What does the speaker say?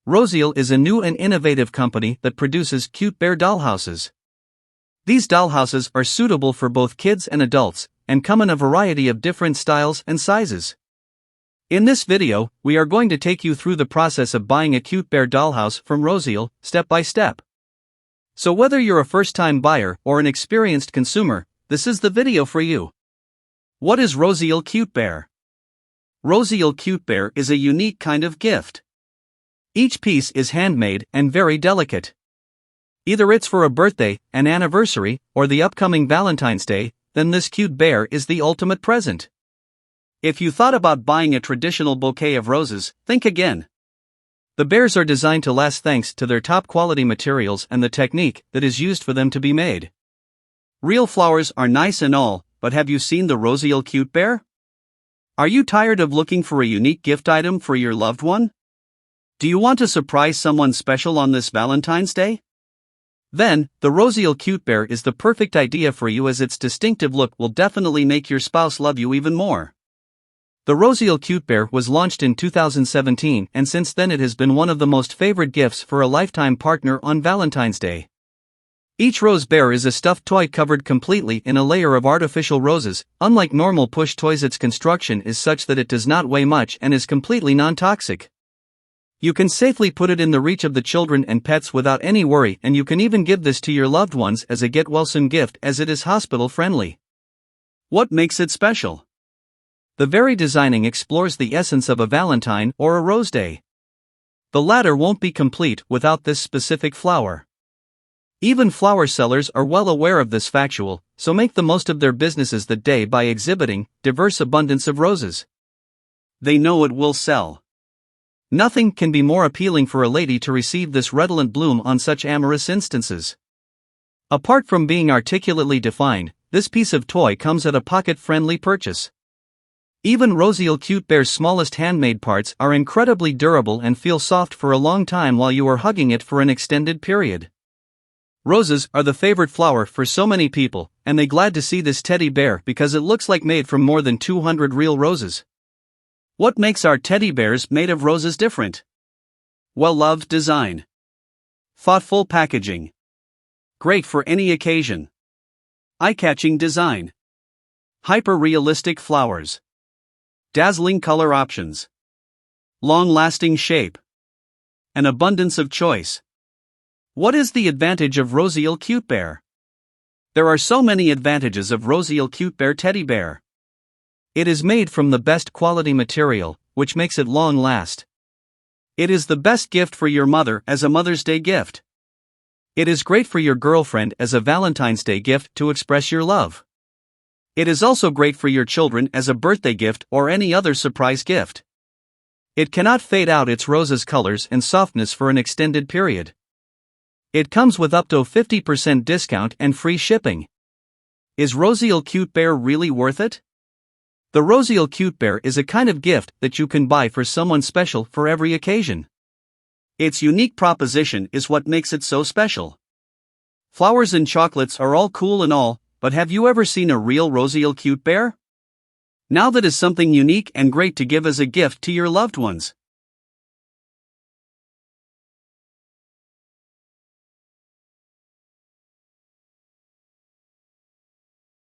Roseal is a new and innovative company that produces Cutebear dollhouses. These dollhouses are suitable for both kids and adults, and come in a variety of different styles and sizes. In this video, we are going to take you through the process of buying a Cutebear dollhouse from Roseal, step by step. So whether you're a first-time buyer or an experienced consumer, this is the video for you. What is Roseal Cutebear? Roseal Cutebear is a unique kind of gift. Each piece is handmade and very delicate. Either it's for a birthday, an anniversary, or the upcoming Valentine's Day, then this cute bear is the ultimate present. If you thought about buying a traditional bouquet of roses, think again. The bears are designed to last thanks to their top quality materials and the technique that is used for them to be made. Real flowers are nice and all, but have you seen the Roseal Cutebear? Are you tired of looking for a unique gift item for your loved one? Do you want to surprise someone special on this Valentine's Day? Then, the Roseal Cutebear is the perfect idea for you, as its distinctive look will definitely make your spouse love you even more. The Roseal Cutebear was launched in 2017, and since then it has been one of the most favorite gifts for a lifetime partner on Valentine's Day. Each rose bear is a stuffed toy covered completely in a layer of artificial roses. Unlike normal push toys, its construction is such that it does not weigh much and is completely non-toxic. You can safely put it in the reach of the children and pets without any worry, and you can even give this to your loved ones as a get-well-soon gift, as it is hospital-friendly. What makes it special? The very designing explores the essence of a Valentine or a Rose Day. The latter won't be complete without this specific flower. Even flower sellers are well aware of this factual, so make the most of their businesses that day by exhibiting diverse abundance of roses. They know it will sell. Nothing can be more appealing for a lady to receive this redolent bloom on such amorous instances. Apart from being articulately defined, this piece of toy comes at a pocket-friendly purchase. Even Roseal Cutebear's smallest handmade parts are incredibly durable and feel soft for a long time while you are hugging it for an extended period. Roses are the favorite flower for so many people, and they're glad to see this teddy bear because it looks like made from more than 200 real roses. What makes our teddy bears made of roses different? Well-loved design. Thoughtful packaging. Great for any occasion. Eye-catching design. Hyper-realistic flowers. Dazzling color options. Long-lasting shape. An abundance of choice. What is the advantage of Roseal Cutebear? There are so many advantages of Roseal Cutebear teddy bear. It is made from the best quality material, which makes it long last. It is the best gift for your mother as a Mother's Day gift. It is great for your girlfriend as a Valentine's Day gift to express your love. It is also great for your children as a birthday gift or any other surprise gift. It cannot fade out its roses' colors and softness for an extended period. It comes with up to 50% discount and free shipping. Is Roseal Cutebear really worth it? The Roseal Cutebear is a kind of gift that you can buy for someone special for every occasion. Its unique proposition is what makes it so special. Flowers and chocolates are all cool and all, but have you ever seen a real Roseal Cutebear? Now that is something unique and great to give as a gift to your loved ones.